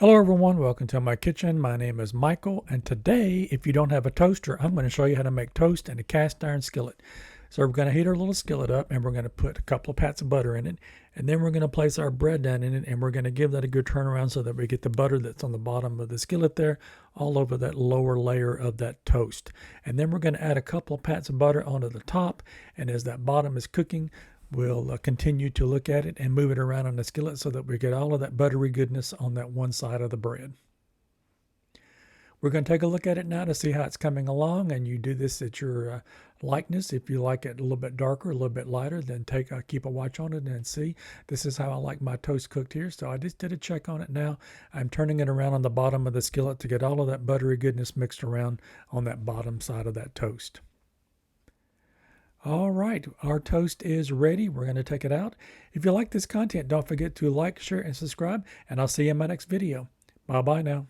Hello everyone, welcome to my kitchen. My name is Michael, and today, if you don't have a toaster, I'm going to show you how to make toast in a cast iron skillet. So we're going to heat our little skillet up, and we're going to put a couple of pats of butter in it, and then we're going to place our bread down in it, and we're going to give that a good turnaround so that we get the butter that's on the bottom of the skillet there all over that lower layer of that toast. And then we're going to add a couple of pats of butter onto the top, and as that bottom is cooking, we'll continue to look at it and move it around on the skillet so that we get all of that buttery goodness on that one side of the bread. We're going to take a look at it now to see how it's coming along, and you do this at your likeness. If you like it a little bit darker, a little bit lighter, then keep a watch on it and see. This is how I like my toast cooked here. So I just did a check on it now. I'm turning it around on the bottom of the skillet to get all of that buttery goodness mixed around on that bottom side of that toast. All right, our toast is ready. We're going to take it out. If you like this content, don't forget to like, share, and subscribe, and I'll see you in my next video. Bye-bye now.